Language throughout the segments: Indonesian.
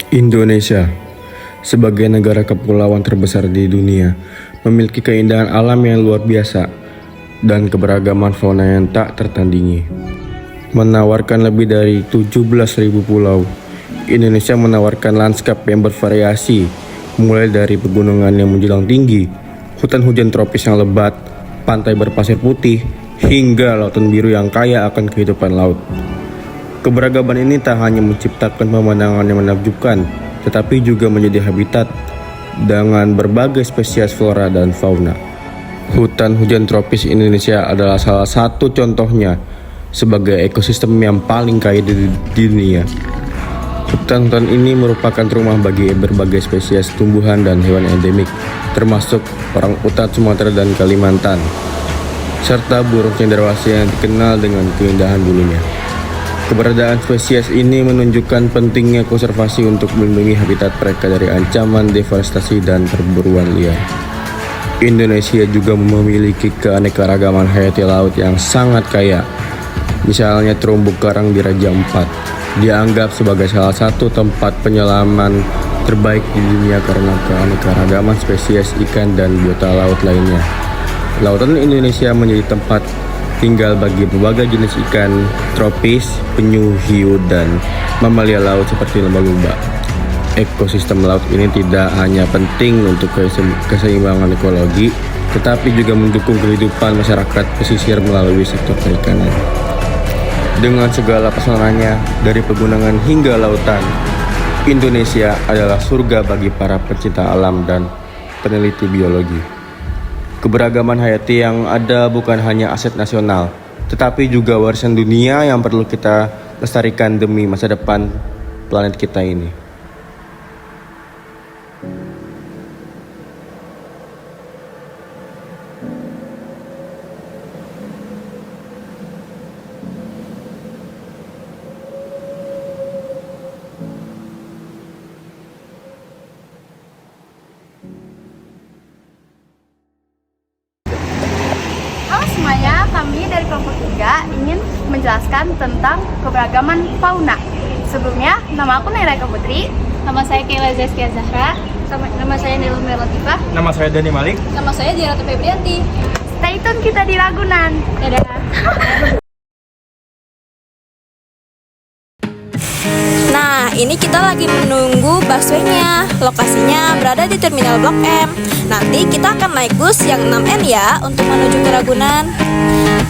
Indonesia, sebagai negara kepulauan terbesar di dunia, memiliki keindahan alam yang luar biasa dan keberagaman fauna yang tak tertandingi. Menawarkan lebih dari 17.000 pulau, Indonesia menawarkan lanskap yang bervariasi, mulai dari pegunungan yang menjulang tinggi, hutan hujan tropis yang lebat, pantai berpasir putih, hingga lautan biru yang kaya akan kehidupan laut. Keberagaman ini tak hanya menciptakan pemandangan yang menakjubkan, tetapi juga menjadi habitat dengan berbagai spesies flora dan fauna. Hutan hujan tropis Indonesia adalah salah satu contohnya sebagai ekosistem yang paling kaya di dunia. Hutan-hutan ini merupakan rumah bagi berbagai spesies tumbuhan dan hewan endemik, termasuk orang utan Sumatera dan Kalimantan, serta burung cendrawasih yang dikenal dengan keindahan bulunya. Keberadaan spesies ini menunjukkan pentingnya konservasi untuk melindungi habitat mereka dari ancaman deforestasi dan perburuan liar. Indonesia juga memiliki keanekaragaman hayati laut yang sangat kaya. Misalnya terumbu karang di Raja Ampat dianggap sebagai salah satu tempat penyelaman terbaik di dunia karena keanekaragaman spesies ikan dan biota laut lainnya. Lautan Indonesia menjadi tempat tinggal bagi berbagai jenis ikan tropis, penyu, hiu, dan mamalia laut seperti lumba-lumba. Ekosistem laut ini tidak hanya penting untuk keseimbangan ekologi, tetapi juga mendukung kehidupan masyarakat pesisir melalui sektor perikanan. Dengan segala pesonanya, dari pegunungan hingga lautan, Indonesia adalah surga bagi para pecinta alam dan peneliti biologi. Keberagaman hayati yang ada bukan hanya aset nasional, tetapi juga warisan dunia yang perlu kita lestarikan demi masa depan planet kita ini. Semuanya, kami dari kelompok 3 ingin menjelaskan tentang keberagaman fauna. Sebelumnya, nama aku Naira Eka Putri. Nama saya Kayla Zeskia Zahra. Nama saya Nilumi Latifah. Nama saya Dani Malik. Nama saya Jiratu Febrianti. Stay tune kita di Ragunan. Dadah. Nah, ini kita lagi menunggu busway-nya. Lokasinya berada di Terminal Blok M. Nanti kita akan naik bus yang 6N ya untuk menuju ke Ragunan.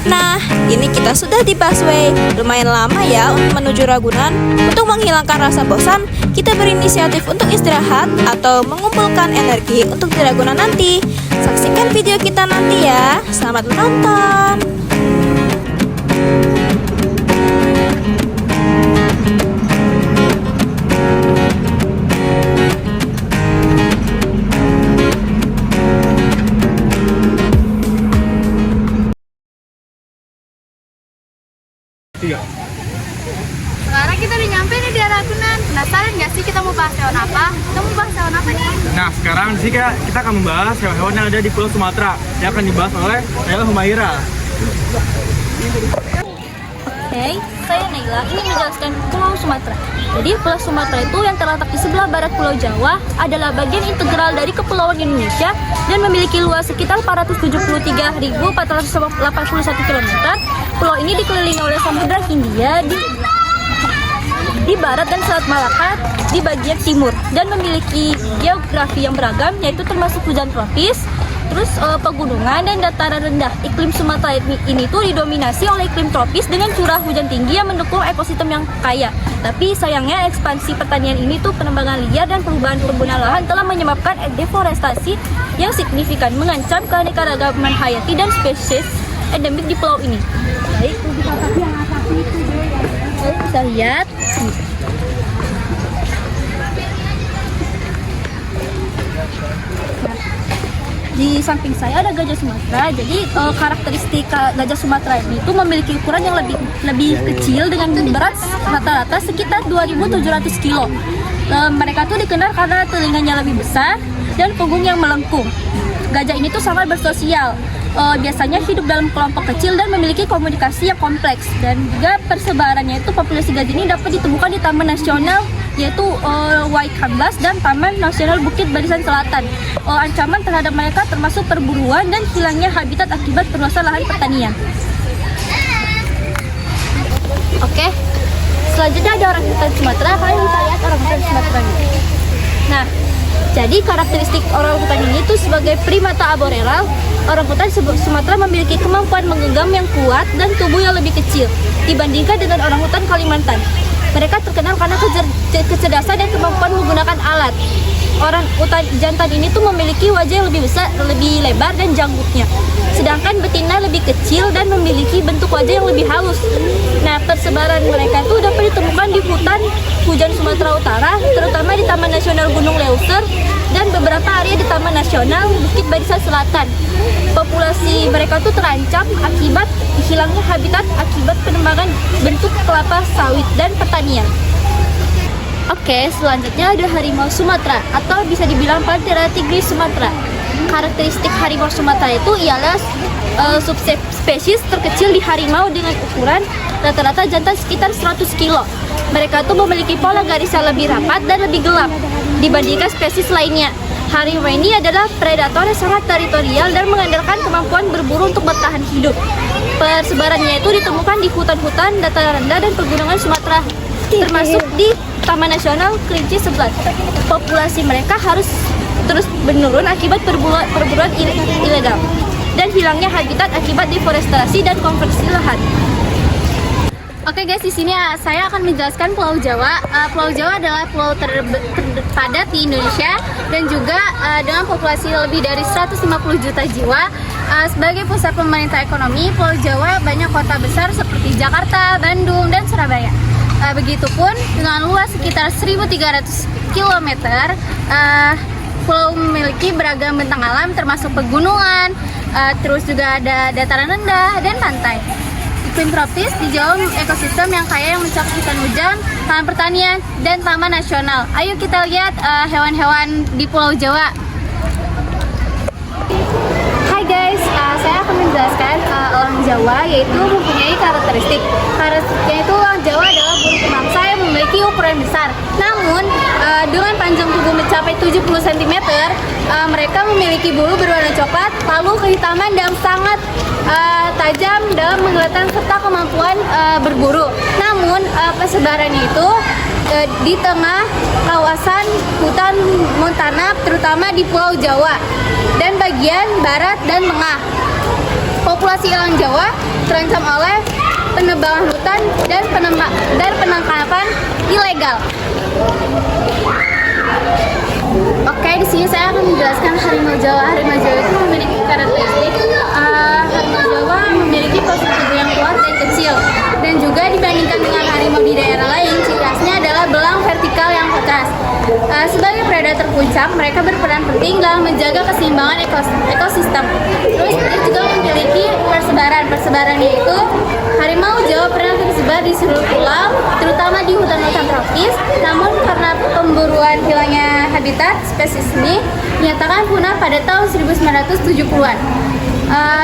Nah, ini kita sudah di busway. Lumayan lama ya untuk menuju Ragunan. Untuk menghilangkan rasa bosan, kita berinisiatif untuk istirahat atau mengumpulkan energi untuk di Ragunan nanti. Saksikan video kita nanti ya. Selamat menonton. Sekarang kita udah nyampe nih di Ragunan. Penasaran nggak sih kita mau bahas hewan apa? Kita mau bahas hewan apa nih? Nah, sekarang sih kita akan membahas hewan-hewan yang ada di Pulau Sumatera yang akan dibahas oleh Naila Humaira. Oke, saya Naila ingin menjelaskan Pulau Sumatera. Jadi Pulau Sumatera itu yang terletak di sebelah barat Pulau Jawa adalah bagian integral dari Kepulauan Indonesia dan memiliki luas sekitar 473.481 km. Pulau ini dikelilingi oleh Samudra Hindia di barat dan Selat Malaka di bagian timur dan memiliki geografi yang beragam yaitu termasuk hujan tropis, terus pegunungan dan dataran rendah. Iklim Sumatera ini tuh didominasi oleh iklim tropis dengan curah hujan tinggi yang mendukung ekosistem yang kaya. Tapi sayangnya ekspansi pertanian ini tuh penebangan liar dan perubahan perkebunan lahan telah menyebabkan deforestasi yang signifikan mengancam keanekaragaman hayati dan spesies endemik di pulau ini. Baik, bisa lihat. Di samping saya ada gajah Sumatera. Jadi karakteristik gajah Sumatera ini itu memiliki ukuran yang lebih kecil dengan berat rata-rata sekitar 2.700 kilo. Mereka tuh dikenal karena telinganya lebih besar dan punggung yang melengkung. Gajah ini tuh sangat bersosial. Biasanya hidup dalam kelompok kecil dan memiliki komunikasi yang kompleks. Dan juga persebarannya itu populasi gajah ini dapat ditemukan di Taman Nasional yaitu Waikambas dan Taman Nasional Bukit Barisan Selatan. Ancaman terhadap mereka termasuk perburuan dan hilangnya habitat akibat perluasan lahan pertanian. Oke, selanjutnya ada orangutan Sumatera. Kalian bisa lihat orangutan Sumatera ini. Nah, jadi karakteristik orangutan ini tuh sebagai primata arboreal, orangutan Sumatera memiliki kemampuan menggenggam yang kuat dan tubuh yang lebih kecil dibandingkan dengan orangutan Kalimantan. Mereka terkenal karena kecerdasan dan kemampuan menggunakan alat. Orangutan jantan ini tuh memiliki wajah yang lebih besar, lebih lebar dan janggutnya. Sedangkan betina lebih kecil dan memiliki bentuk wajah yang lebih halus. Nah, persebaran mereka tuh dapat ditemukan di hutan hujan Sumatera Utara, terutama di Taman Nasional Gunung Leuser dan beberapa area di Taman Nasional Bukit Barisan Selatan. Populasi mereka tuh terancam akibat hilangnya habitat akibat penebangan bentuk kelapa sawit dan pertanian. Oke, selanjutnya ada harimau Sumatera atau bisa dibilang Panthera tigris Sumatera. Karakteristik harimau Sumatera itu ialah subspesies terkecil di harimau dengan ukuran rata-rata jantan sekitar 100 kilo. Mereka tuh memiliki pola garis yang lebih rapat dan lebih gelap dibandingkan spesies lainnya. Harimau ini adalah predator yang sangat teritorial dan mengandalkan kemampuan berburu untuk bertahan hidup. Persebarannya itu ditemukan di hutan-hutan, dataran rendah, dan pegunungan Sumatera, termasuk di Taman Nasional Kerinci Seblat. Populasi mereka harus terus menurun akibat perburuan ilegal dan hilangnya habitat akibat deforestasi dan konversi lahan. Oke guys, di sini saya akan menjelaskan Pulau Jawa. Pulau Jawa adalah pulau terpadat di Indonesia dan juga dengan populasi lebih dari 150 juta jiwa. Sebagai pusat pemerintah ekonomi, Pulau Jawa banyak kota besar seperti Jakarta, Bandung, dan Surabaya. Begitupun dengan luas sekitar 1.300 km, pulau memiliki beragam bentang alam termasuk pegunungan, terus juga ada dataran rendah dan pantai. Iklim tropis di Jawa ekosistem yang kaya yang mencakup hutan hujan, lahan pertanian, dan taman nasional. Ayo kita lihat hewan-hewan di Pulau Jawa. Hai guys, saya akan menjelaskan elang Jawa, yaitu mempunyai karakteristik. Yaitu elang Jawa adalah burung pemangsa yang memiliki ukuran besar. Namun dengan panjang tubuh mencapai 70 cm, mereka memiliki bulu berwarna coklat, lalu kehitaman dan sangat tajam dalam mengelihatan serta kemampuan berburu. Namun persebarannya itu di tengah kawasan hutan montana, terutama di Pulau Jawa dan bagian barat dan tengah. Populasi elang Jawa terancam oleh penebangan hutan dan penangkapan ilegal. Oke, di sini saya akan menjelaskan harimau Jawa. Harimau Jawa itu memiliki karakteristik. Harimau Jawa memiliki postur tubuh yang kuat dan kecil, dan juga dibandingkan dengan harimau di daerah lain, ciri khasnya adalah belang vertikal yang keras. Sebagai predator puncak, mereka berperan penting dalam menjaga keseimbangan ekosistem. Terus dia juga memiliki persebarannya itu harimau Jawa pernah tersebar di seluruh pulau, terutama di hutan-hutan tropis. Namun karena pemburuan hilangnya habitat, spesies ini dinyatakan punah pada tahun 1970-an.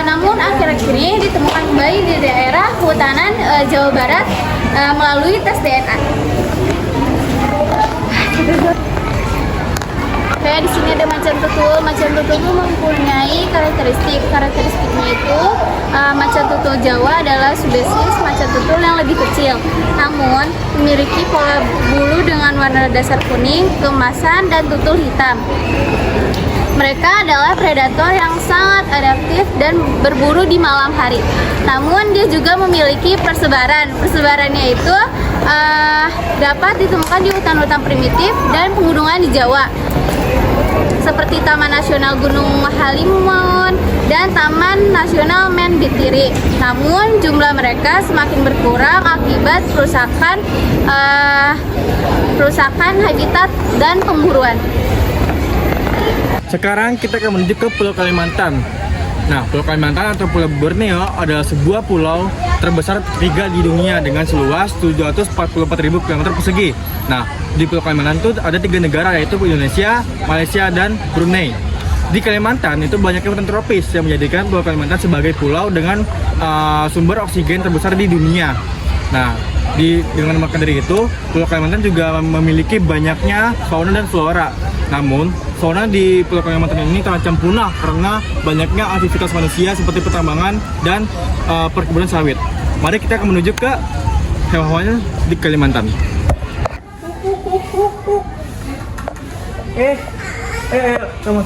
Namun akhir-akhir ini ditemukan kembali di daerah kehutanan Jawa Barat melalui tes DNA. Oke, di sini ada macan tutul. Macan tutul itu mempunyai karakteristiknya itu macan tutul Jawa adalah subspesies macan tutul yang lebih kecil, namun memiliki pola bulu dengan warna dasar kuning, keemasan, dan tutul hitam. Mereka adalah predator yang sangat adaptif dan berburu di malam hari. Namun dia juga memiliki persebaran. Persebarannya itu dapat ditemukan di hutan-hutan primitif dan pegunungan di Jawa, seperti Taman Nasional Gunung Halimun dan Taman Nasional Menbitiri. Namun jumlah mereka semakin berkurang akibat perusakan habitat dan pemburuan. Sekarang kita akan menuju ke Pulau Kalimantan. Nah, Pulau Kalimantan atau Pulau Borneo adalah sebuah pulau terbesar ketiga di dunia dengan seluas 744.000 km persegi. Nah, di Pulau Kalimantan itu ada 3 negara, yaitu Indonesia, Malaysia, dan Brunei. Di Kalimantan itu banyaknya hutan tropis yang menjadikan Pulau Kalimantan sebagai pulau dengan sumber oksigen terbesar di dunia. Nah, dengan maka dari itu, Pulau Kalimantan juga memiliki banyaknya fauna dan flora. Namun, fauna di Pulau Kalimantan ini terancam punah karena banyaknya aktivitas manusia seperti pertambangan dan perkebunan sawit. Mari kita akan menuju ke hewan-hewannya di Kalimantan. Sama.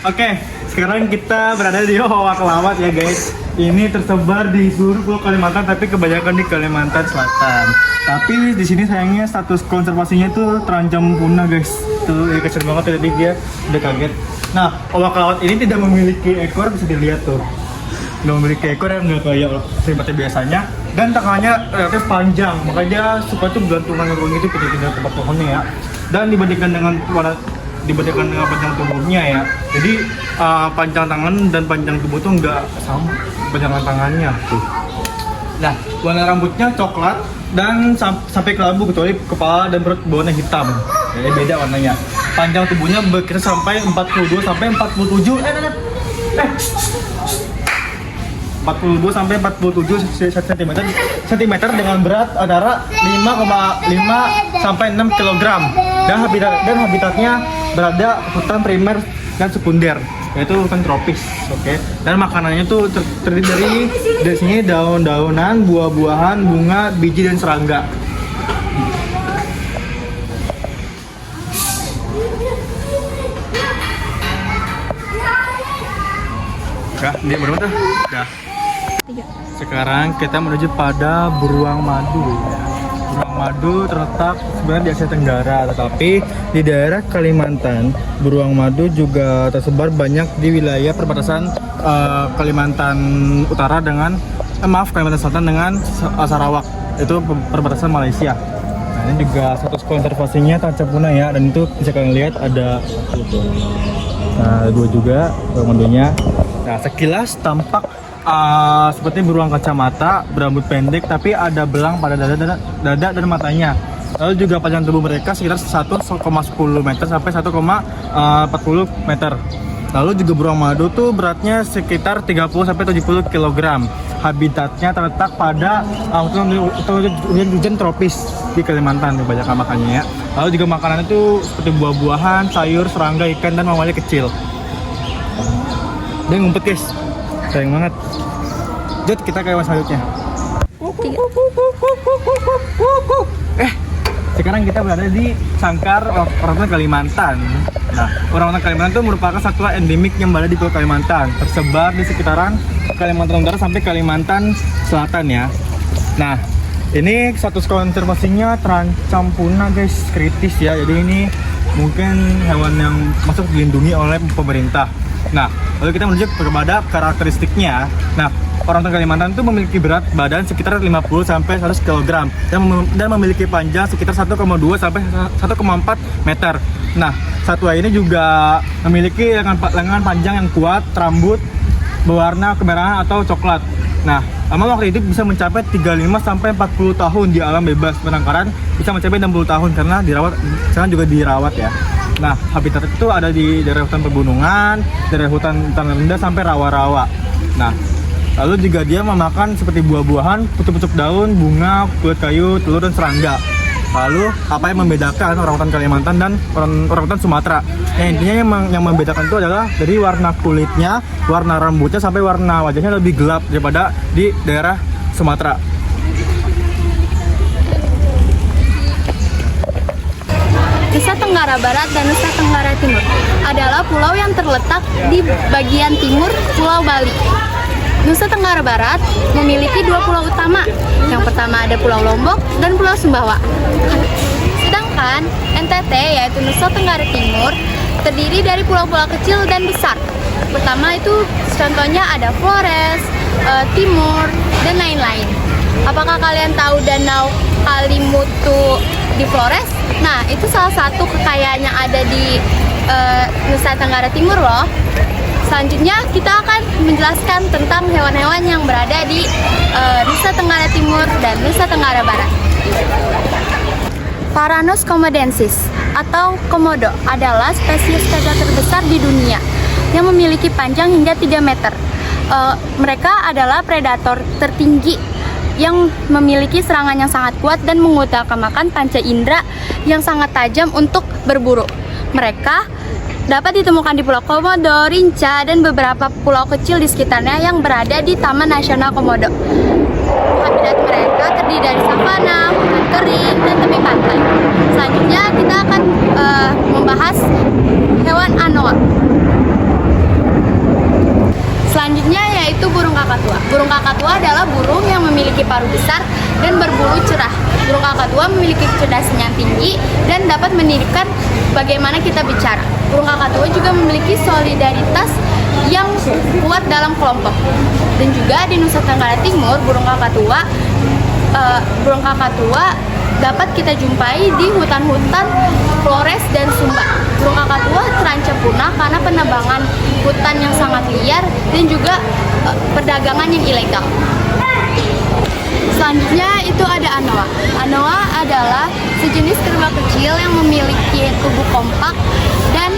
Oke, sekarang kita berada di Owa Kelawat ya guys. Ini tersebar di seluruh Pulau Kalimantan, tapi kebanyakan di Kalimantan Selatan. Tapi di sini sayangnya status konservasinya tuh terancam punah guys. Tuh, ya kasian banget tadi dia udah kaget. Nah, Owa Kelawat ini tidak memiliki ekor, bisa dilihat tuh. Nggak memiliki ekor yang nggak kayak seperti biasanya, dan tangannya relatif panjang, makanya suka tuh gantungan gitu ketika tempat pohonnya ya. Dan dibandingkan dengan panjang tubuhnya ya, jadi panjang tangan dan panjang tubuh tuh nggak sama panjangan tangannya tuh. Nah, warna rambutnya coklat dan sampai ke lambu, kecuali kepala dan perut bawahnya hitam. Jadi beda warnanya. Panjang tubuhnya berkisar sampai 42 sampai 47 42 sampai 47 cm dengan berat antara 5,5 sampai 6 kg. Dan habitatnya berada hutan primer dan sekunder, yaitu hutan tropis. Oke. Dan makanannya tuh terdiri dari sini daun-daunan, buah-buahan, bunga, biji dan serangga. Udah, dia berapa tuh? Udah. Sekarang kita menuju pada beruang madu ya. Beruang madu terletak sebenarnya di Asia Tenggara, tetapi di daerah Kalimantan, beruang madu juga tersebar banyak di wilayah perbatasan Kalimantan Utara dengan Kalimantan Selatan dengan Sarawak, itu perbatasan Malaysia. Nah, ini juga status konservasinya terancam punah ya, dan itu bisa kalian lihat ada tuh. Nah, dua juga beruang madunya. Nah, sekilas tampak seperti beruang kacamata, berambut pendek, tapi ada belang pada dada dan matanya. Lalu juga panjang tubuh mereka sekitar 1,10 meter sampai 1,40 meter. Lalu juga beruang madu tuh beratnya sekitar 30 sampai 70 kg. Habitatnya terletak pada hujan tropis di Kalimantan, banyak makannya ya. Lalu juga makanannya tuh seperti buah-buahan, sayur, serangga, ikan, dan mamalia kecil. Dia ngumpet guys, sayang banget. Jod, kita ke hewan selanjutnya. Sekarang kita berada di sangkar orangutan Kalimantan. Nah, orangutan Kalimantan itu merupakan satwa endemik yang berada di Pulau Kalimantan, tersebar di sekitaran Kalimantan Utara sampai Kalimantan Selatan ya. Nah, ini status konservasinya terancam punah guys, kritis ya. Jadi ini mungkin hewan yang masuk dilindungi oleh pemerintah. Nah, lalu kita menuju kepada karakteristiknya. Nah, orangutan Kalimantan itu memiliki berat badan sekitar 50 sampai 100 kg dan memiliki panjang sekitar 1,2 sampai 1,4 meter. Nah, satwa ini juga memiliki lengan panjang yang kuat, rambut berwarna kemerahan atau coklat. Nah, lama waktu itu bisa mencapai 35 sampai 40 tahun di alam bebas. Penangkaran bisa mencapai 60 tahun karena juga dirawat ya. Nah, habitat itu ada di daerah hutan pegunungan, daerah hutan rendah sampai rawa-rawa. Nah, lalu juga dia memakan seperti buah-buahan, pucuk-pucuk daun, bunga, kulit kayu, telur, dan serangga. Lalu, apa yang membedakan orangutan Kalimantan dan orangutan Sumatera? Intinya yang membedakan itu adalah dari warna kulitnya, warna rambutnya, sampai warna wajahnya lebih gelap daripada di daerah Sumatera. Nusa Tenggara Barat dan Nusa Tenggara Timur adalah pulau yang terletak di bagian timur Pulau Bali. Nusa Tenggara Barat memiliki dua pulau utama. Yang pertama ada Pulau Lombok dan Pulau Sumbawa. Sedangkan NTT, yaitu Nusa Tenggara Timur, terdiri dari pulau-pulau kecil dan besar. Pertama itu contohnya ada Flores, Timur, dan lain-lain. Apakah kalian tahu Danau Kalimutu di Flores? Nah, itu salah satu kekayaan yang ada di Nusa Tenggara Timur loh. Selanjutnya kita akan menjelaskan tentang hewan-hewan yang berada di Nusa Tenggara Timur dan Nusa Tenggara Barat. Varanus comodensis atau komodo adalah spesies gajah terbesar di dunia yang memiliki panjang hingga 3 meter. Mereka adalah predator tertinggi yang memiliki serangan yang sangat kuat dan mengutamakan panca indera yang sangat tajam untuk berburu. Mereka dapat ditemukan di Pulau Komodo, Rinca, dan beberapa pulau kecil di sekitarnya yang berada di Taman Nasional Komodo. Habitat mereka terdiri dari savana, hutan kering, dan tepi pantai. Selanjutnya kita akan membahas hewan anoa. Selanjutnya yaitu burung kakatua. Burung kakatua adalah burung yang memiliki paruh besar dan berbulu cerah. Burung kakatua memiliki kecerdasan yang tinggi dan dapat menirukan bagaimana kita bicara. Burung kakatua juga memiliki solidaritas yang kuat dalam kelompok. Dan juga di Nusa Tenggara Timur, burung kakatua dapat kita jumpai di hutan-hutan Flores dan Sumba. Burung kakatua terancam punah karena penebangan hutan yang sangat liar dan juga perdagangan yang ilegal. Selanjutnya itu ada anoa. Anoa adalah sejenis kerbau kecil yang memiliki tubuh kompak dan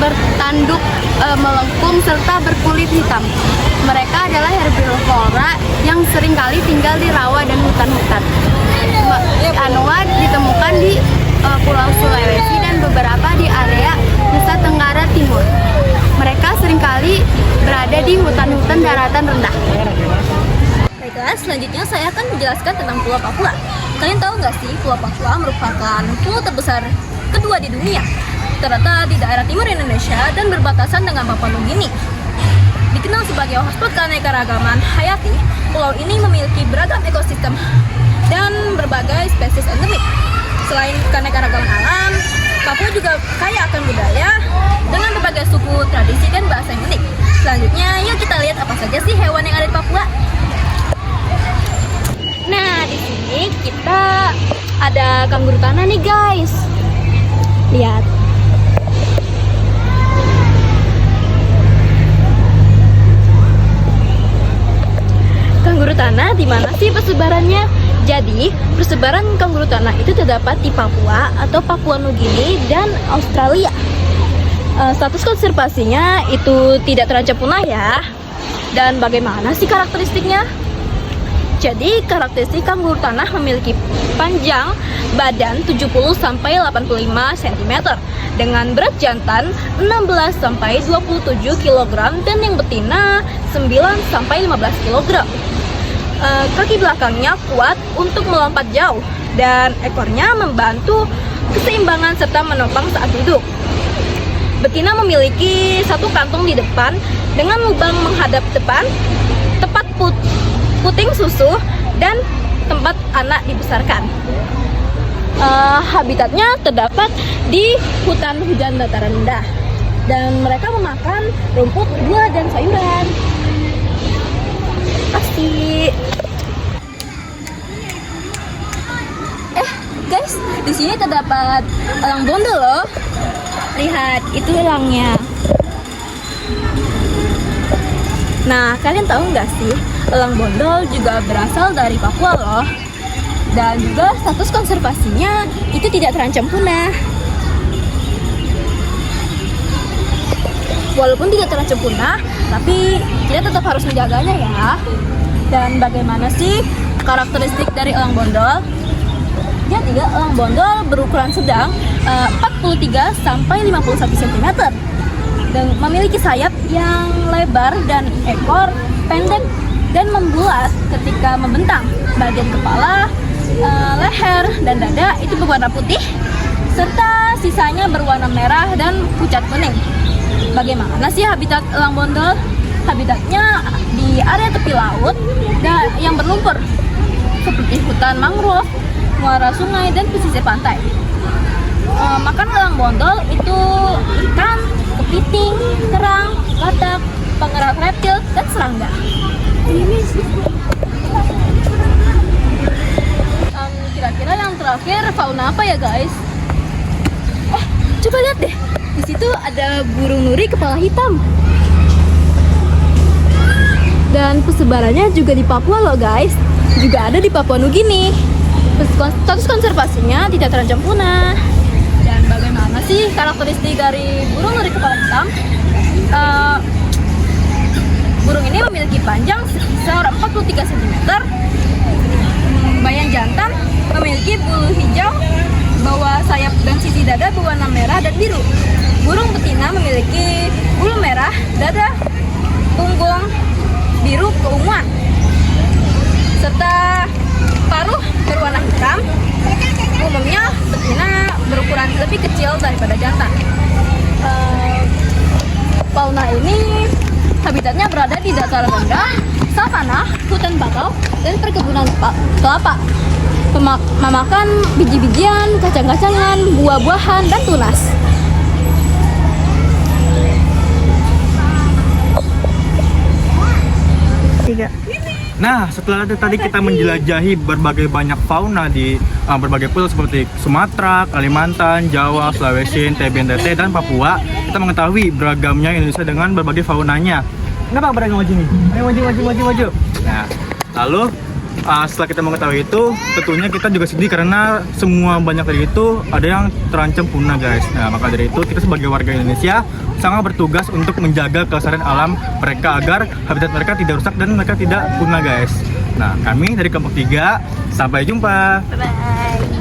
bertanduk melengkung serta berkulit hitam. Mereka adalah herbivora yang seringkali tinggal di rawa dan hutan-hutan. Anoa ditemukan di Pulau Sulawesi dan beberapa di area Nusa Tenggara Timur. Mereka seringkali berada di hutan-hutan daratan rendah. Baiklah, selanjutnya saya akan menjelaskan tentang Pulau Papua. Kalian tahu nggak sih, Pulau Papua merupakan pulau terbesar kedua di dunia, terletak di daerah timur Indonesia dan berbatasan dengan Papua Nugini. Dikenal sebagai hotspot keanekaragaman hayati, pulau ini memiliki beragam ekosistem dan berbagai spesies endemik. Selain keanekaragaman alam, Papua juga kaya akan budaya dengan berbagai suku, tradisi, dan bahasa yang unik. Selanjutnya, yuk kita lihat apa saja sih hewan yang ada di Papua. Nah, di sini kita ada kanguru tanah nih guys. Lihat. Kanguru tanah di mana sih persebarannya? Jadi, persebaran kanguru tanah itu terdapat di Papua atau Papua Nugini dan Australia. Status konservasinya itu tidak terancam punah ya. Dan bagaimana sih karakteristiknya? Jadi, karakteristik kanguru tanah memiliki panjang badan 70-85 cm dengan berat jantan 16-27 kg dan yang betina 9-15 kg. Kaki belakangnya kuat untuk melompat jauh dan ekornya membantu keseimbangan serta menopang saat duduk. Betina memiliki satu kantung di depan dengan lubang menghadap depan, tepat puting susu, dan tempat anak dibesarkan. Habitatnya terdapat di hutan hujan dataran rendah dan mereka memakan rumput, buah, dan sayuran. Pasti. Guys, di sini terdapat elang bondol loh. Lihat, itu elangnya. Nah, kalian tahu nggak sih, elang bondol juga berasal dari Papua loh. Dan juga status konservasinya itu tidak terancam punah. Walaupun tidak terancam punah, tapi kita tetap harus menjaganya ya. Dan bagaimana sih karakteristik dari elang bondol? Jadi, elang bondol berukuran sedang 43-51 cm dan memiliki sayap yang lebar dan ekor pendek dan membulat ketika membentang. Bagian kepala, leher, dan dada itu berwarna putih serta sisanya berwarna merah dan pucat kuning. Bagaimana sih habitat elang bondol? Habitatnya di area tepi laut dan yang berlumpur seperti hutan mangrove, muara sungai, dan pesisir pantai. Makan elang bondol itu ikan, kepiting, kerang, katak, pengerat reptil, dan serangga. Kira-kira yang terakhir fauna apa ya guys? Coba lihat deh, di situ ada burung nuri kepala hitam. Dan persebarannya juga di Papua loh guys, juga ada di Papua Nugini. Status konservasinya tidak terancam punah. Dan bagaimana sih karakteristik dari burung nuri kepala hitam? Burung ini memiliki panjang sebesar 43 cm. Bayan jantan memiliki bulu hijau, bawah sayap dan sisi dada berwarna merah dan biru. Burung betina memiliki bulu merah, dada, punggung biru keunguan, serta paruh berwarna hitam. Umumnya betina berukuran lebih kecil daripada jantan. Fauna ini habitatnya berada di dataran rendah, savana, hutan bakau, dan perkebunan kelapa. Memakan biji-bijian, kacang-kacangan, buah-buahan, dan tunas. Nah, setelah tadi kita menjelajahi berbagai banyak fauna di berbagai pulau seperti Sumatera, Kalimantan, Jawa, Sulawesi, NTB, NTT, dan Papua, kita mengetahui beragamnya Indonesia dengan berbagai faunanya. Kenapa beragam maju nih? Ayo maju. Nah, lalu setelah kita mengetahui itu, tentunya kita juga sedih karena semua banyak dari itu ada yang terancam punah, guys. Nah, maka dari itu kita sebagai warga Indonesia sangat bertugas untuk menjaga kelestarian alam mereka agar habitat mereka tidak rusak dan mereka tidak punah, guys. Nah, kami dari Kelompok 3, sampai jumpa. Bye.